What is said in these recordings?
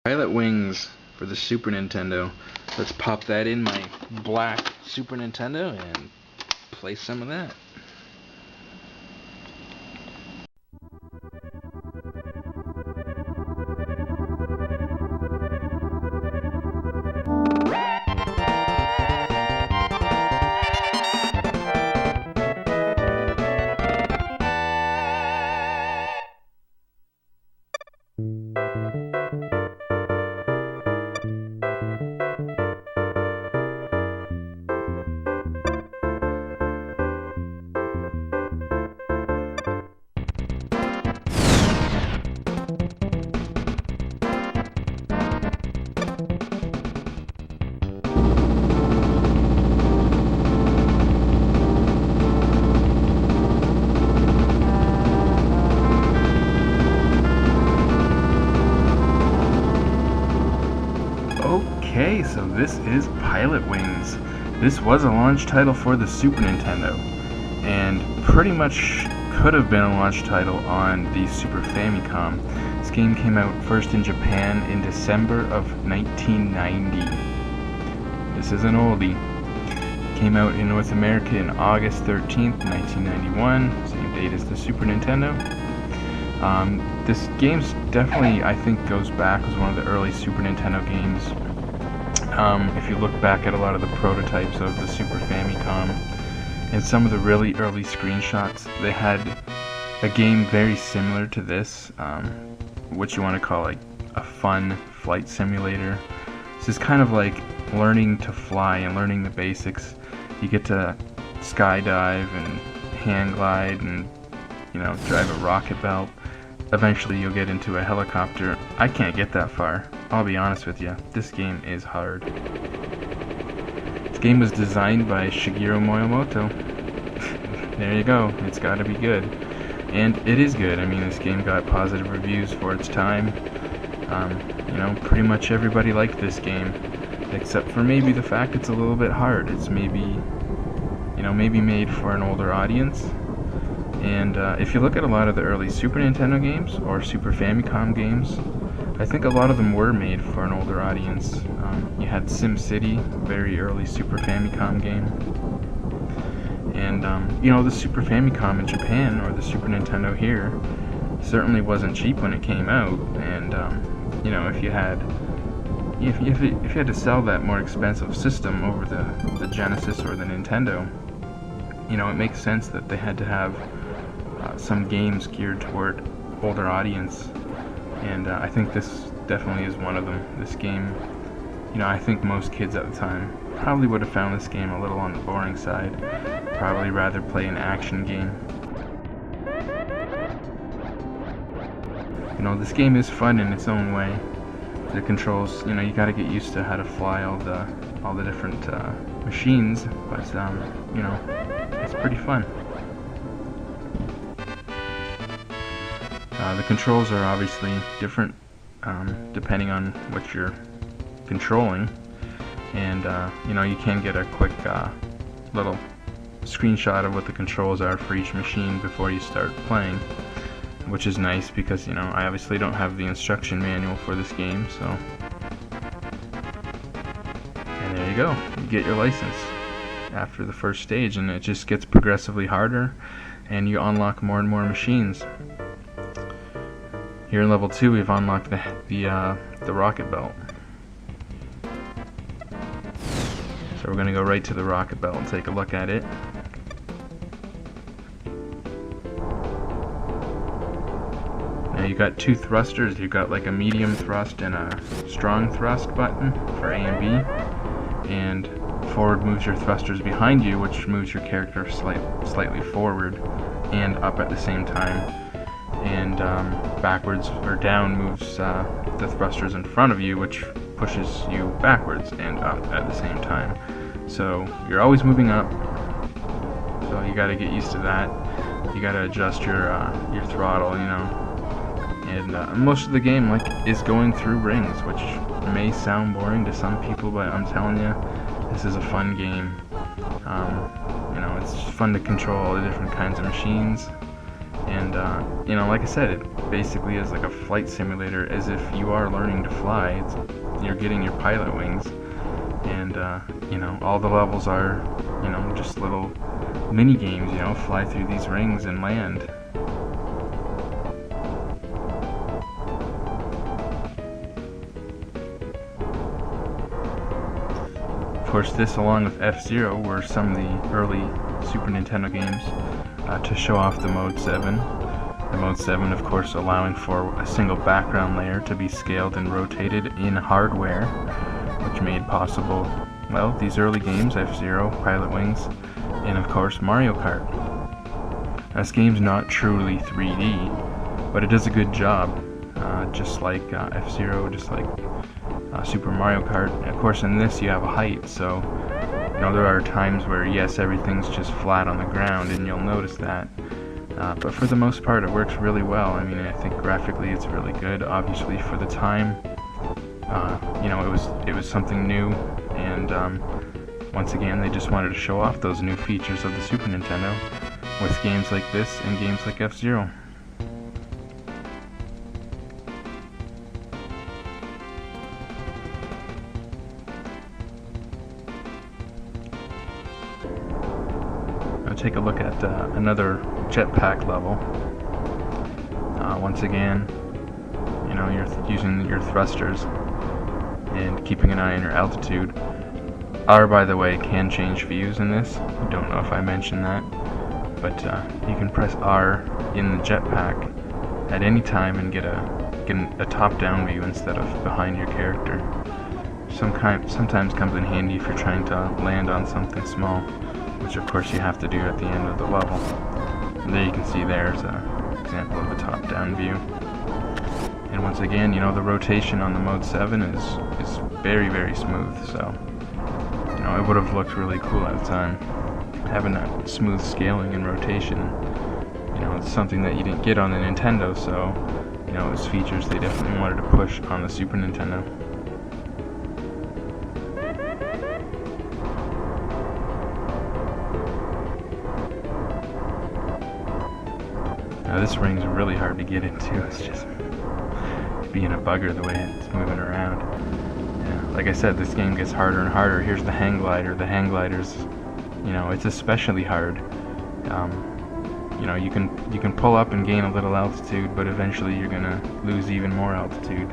Pilotwings for the Super Nintendo. Let's pop that in my black Super Nintendo and play some of that. Okay, so this is Pilotwings. This was a launch title for the Super Nintendo, and pretty much could have been a launch title on the Super Famicom. This game came out first in Japan in December of 1990. This is an oldie. Came out in North America in August 13th, 1991, same date as the Super Nintendo. This game definitely, I think, goes back as one of the early Super Nintendo games. If you look back at a lot of the prototypes of the Super Famicom and some of the really early screenshots, they had a game very similar to this, what you want to call like a fun flight simulator. This is kind of like learning to fly and learning the basics. You get to skydive and hang glide and, you know, drive a rocket belt. Eventually you'll get into a helicopter. I can't get that far. I'll be honest with you, this game is hard. This game was designed by Shigeru Miyamoto. There you go, it's gotta be good. And it is good. I mean, this game got positive reviews for its time. You know, pretty much everybody liked this game, except for maybe the fact it's a little bit hard. It's maybe, you know, maybe made for an older audience. And if you look at a lot of the early Super Nintendo games or Super Famicom games, I think a lot of them were made for an older audience. You had SimCity, very early Super Famicom game. And, you know, the Super Famicom in Japan, or the Super Nintendo here, certainly wasn't cheap when it came out. And, you know, if you had to sell that more expensive system over the Genesis or the Nintendo, you know, it makes sense that they had to have some games geared toward older audience. And I think this definitely is one of them. This game, you know, I think most kids at the time probably would have found this game a little on the boring side. Probably rather play an action game. You know, this game is fun in its own way. The controls, you know, you gotta get used to how to fly all the different machines, but you know, it's pretty fun. The controls are obviously different depending on what you're controlling, and you know, you can get a quick little screenshot of what the controls are for each machine before you start playing, which is nice because, you know, I obviously don't have the instruction manual for this game, so. And there you go, you get your license after the first stage, and it just gets progressively harder, and you unlock more and more machines. Here in level 2, we've unlocked the rocket belt. So we're going to go right to the rocket belt and take a look at it. Now you've got two thrusters. You've got like a medium thrust and a strong thrust button for A and B. And forward moves your thrusters behind you, which moves your character slightly forward and up at the same time. And backwards or down moves the thrusters in front of you, which pushes you backwards and up at the same time. So you're always moving up, so you got to get used to that. You got to adjust your throttle, you know. And most of the game is going through rings, which may sound boring to some people, but I'm telling you, this is a fun game. It's just fun to control all the different kinds of machines. And, like I said, it basically is like a flight simulator, as if you are learning to fly. You're getting your pilot wings. And, all the levels are, just little mini games, fly through these rings and land. Of course, this, along with F-Zero, were some of the early Super Nintendo games to show off the Mode 7. The Mode 7, of course, allowing for a single background layer to be scaled and rotated in hardware, which made possible, well, these early games, F-Zero, Pilotwings, and of course Mario Kart. Now, this game's not truly 3D, but it does a good job, just like F-Zero, just like Super Mario Kart. And of course, in this you have a height, so there are times where, yes, everything's just flat on the ground, and you'll notice that. But for the most part, it works really well. I mean, I think graphically it's really good. Obviously, for the time, it was something new, and once again, they just wanted to show off those new features of the Super Nintendo with games like this and games like F-Zero. Take a look at another jetpack level. Once again, you're using your thrusters and keeping an eye on your altitude. R, by the way, can change views in this. I don't know if I mentioned that, but you can press R in the jetpack at any time and get a top-down view instead of behind your character. Sometimes comes in handy if you're trying to land on something small, which of course you have to do at the end of the level. And there you can see there's an example of a top-down view. And once again, the rotation on the Mode 7 is very, very smooth, so it would have looked really cool at the time. Having that smooth scaling and rotation, it's something that you didn't get on the Nintendo, so it was features they definitely wanted to push on the Super Nintendo. Now, this ring's really hard to get into. It's just being a bugger the way it's moving around. Yeah, like I said, this game gets harder and harder. Here's the hang glider. The hang glider's, it's especially hard. You can pull up and gain a little altitude, but eventually you're gonna lose even more altitude.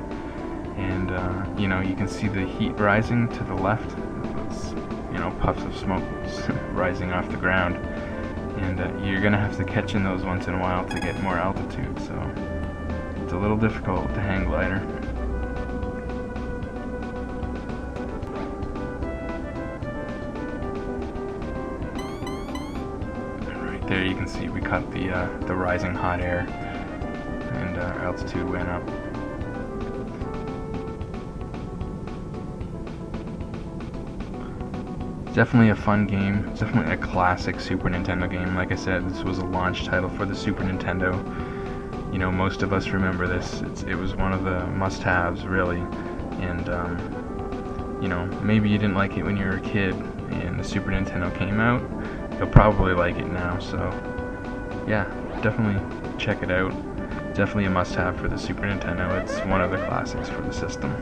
And you can see the heat rising to the left. It's, puffs of smoke rising off the ground. And you're going to have to catch in those once in a while to get more altitude, so it's a little difficult with the hang glider. Right there you can see we caught the rising hot air, and our altitude went up. Definitely a fun game. It's definitely a classic Super Nintendo game. Like I said, this was a launch title for the Super Nintendo. Most of us remember this. It was one of the must-haves, really. And maybe you didn't like it when you were a kid and the Super Nintendo came out. You'll probably like it now. So yeah, definitely check it out. Definitely a must-have for the Super Nintendo. It's one of the classics for the system.